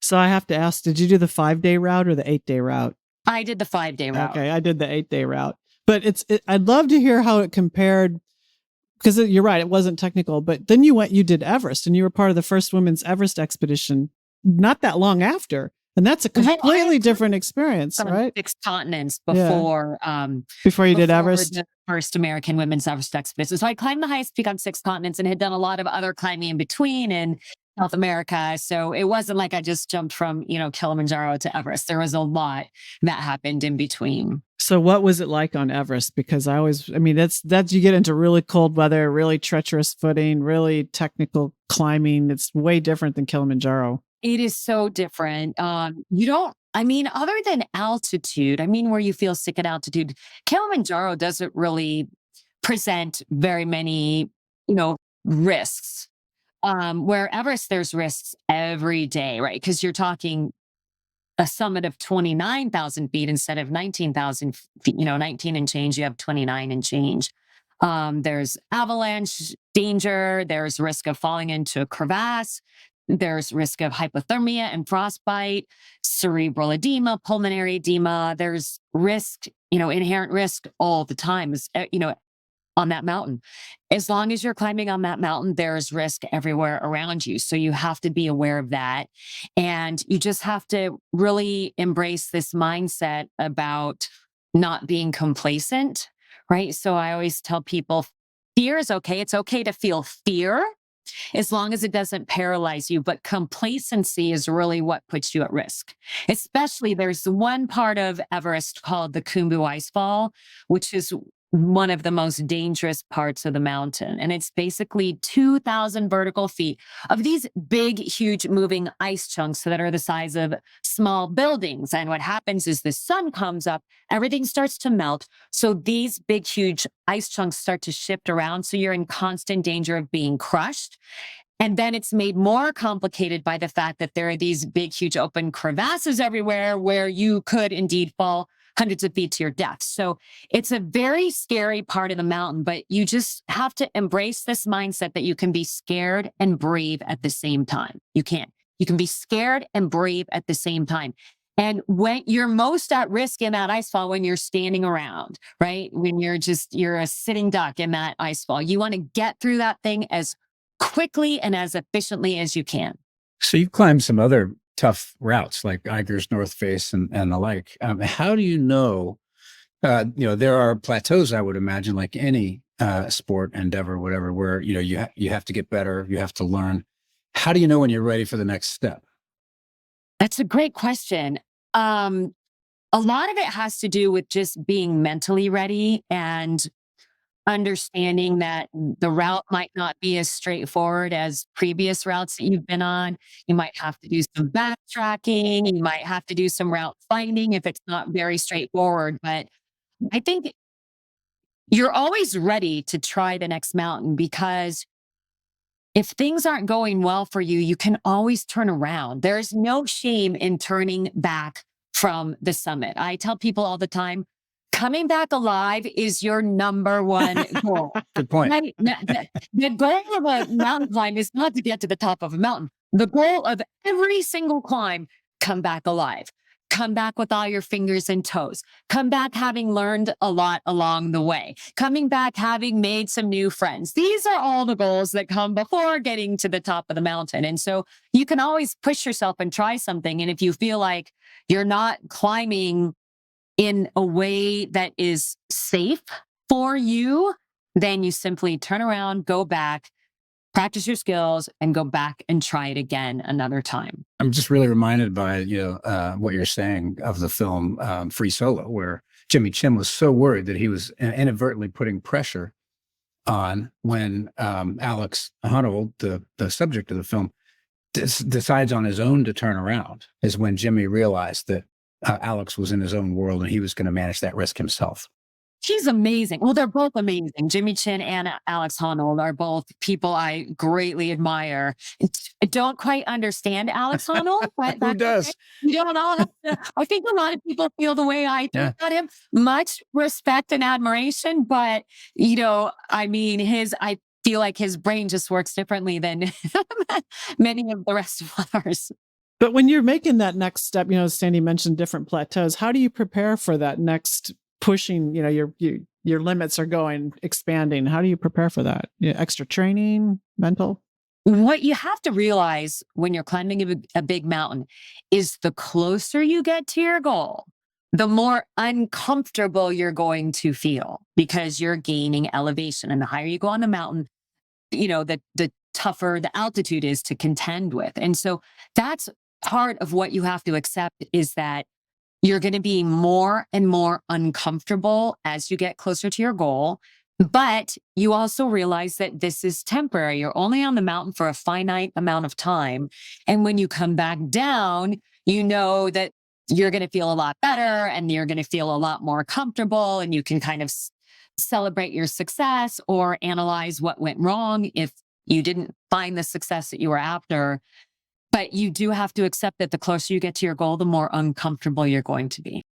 So I have to ask, did you do the 5-day route or the 8-day route? I did the 5-day route. Okay, I did the 8-day route. But I'd love to hear how it compared, because you're right, it wasn't technical. But then you did Everest, and you were part of the first women's Everest expedition not that long after. And that's a completely different experience, right? 6 continents before before you did Everest. The first American women's Everest expedition. So I climbed the highest peak on 6 continents and had done a lot of other climbing in between in South America. So it wasn't like I just jumped from, Kilimanjaro to Everest. There was a lot that happened in between. So what was it like on Everest? Because that's you get into really cold weather, really treacherous footing, really technical climbing. It's way different than Kilimanjaro. It is so different. Other than altitude, where you feel sick at altitude, Kilimanjaro doesn't really present very many, risks. Where Everest, there's risks every day, right? Because you're talking a summit of 29,000 feet instead of 19,000 feet, 19 and change, you have 29 and change. There's avalanche danger. There's risk of falling into a crevasse. There's risk of hypothermia and frostbite, cerebral edema, pulmonary edema. There's risk, inherent risk all the time, on that mountain. As long as you're climbing on that mountain, there's risk everywhere around you. So you have to be aware of that. And you just have to really embrace this mindset about not being complacent, right? So I always tell people, fear is okay. It's okay to feel fear as long as it doesn't paralyze you. But complacency is really what puts you at risk. Especially there's one part of Everest called the Kumbu Icefall, which is one of the most dangerous parts of the mountain. And it's basically 2,000 vertical feet of these big, huge moving ice chunks that are the size of small buildings. And what happens is the sun comes up, everything starts to melt. So these big, huge ice chunks start to shift around. So you're in constant danger of being crushed. And then it's made more complicated by the fact that there are these big, huge open crevasses everywhere where you could indeed fall hundreds of feet to your death. So it's a very scary part of the mountain, but you just have to embrace this mindset that you can be scared and brave at the same time. You can be scared and brave at the same time. And when you're most at risk in that ice fall, when you're standing around, right? When you're a sitting duck in that ice fall, you want to get through that thing as quickly and as efficiently as you can. So you've climbed some other tough routes like Eiger's North Face and the like. How do you know, there are plateaus, I would imagine, like any sport, endeavor, whatever, where, you have to get better, you have to learn. How do you know when you're ready for the next step? That's a great question. A lot of it has to do with just being mentally ready and understanding that the route might not be as straightforward as previous routes that you've been on. You might have to do some backtracking. You might have to do some route finding if it's not very straightforward. But I think you're always ready to try the next mountain, because if things aren't going well for you, you can always turn around. There's no shame in turning back from the summit. I tell people all the time, coming back alive is your number one goal. Good point. Right? The goal of a mountain climb is not to get to the top of a mountain. The goal of every single climb, come back alive. Come back with all your fingers and toes. Come back having learned a lot along the way. Coming back having made some new friends. These are all the goals that come before getting to the top of the mountain. And so you can always push yourself and try something. And if you feel like you're not climbing in a way that is safe for you, then you simply turn around, go back, practice your skills, and go back and try it again another time. I'm just really reminded by, what you're saying of the film Free Solo, where Jimmy Chin was so worried that he was inadvertently putting pressure on when Alex Honnold, the subject of the film, decides on his own to turn around, is when Jimmy realized that Alex was in his own world and he was going to manage that risk himself. He's amazing. Well, they're both amazing. Jimmy Chin and Alex Honnold are both people I greatly admire. I don't quite understand Alex Honnold. But who does? You don't all have to, I think a lot of people feel the way I do about him. Much respect and admiration, but I feel like his brain just works differently than many of the rest of ours. But when you're making that next step, Sandy mentioned different plateaus. How do you prepare for that next pushing? Your limits are expanding. How do you prepare for that? Extra training, mental? What you have to realize when you're climbing a big mountain is the closer you get to your goal, the more uncomfortable you're going to feel because you're gaining elevation. And the higher you go on the mountain, the tougher the altitude is to contend with. And so that's part of what you have to accept, is that you're going to be more and more uncomfortable as you get closer to your goal. But you also realize that this is temporary. You're only on the mountain for a finite amount of time. And when you come back down, you know that you're going to feel a lot better and you're going to feel a lot more comfortable, and you can kind of celebrate your success or analyze what went wrong if you didn't find the success that you were after. But you do have to accept that the closer you get to your goal, the more uncomfortable you're going to be.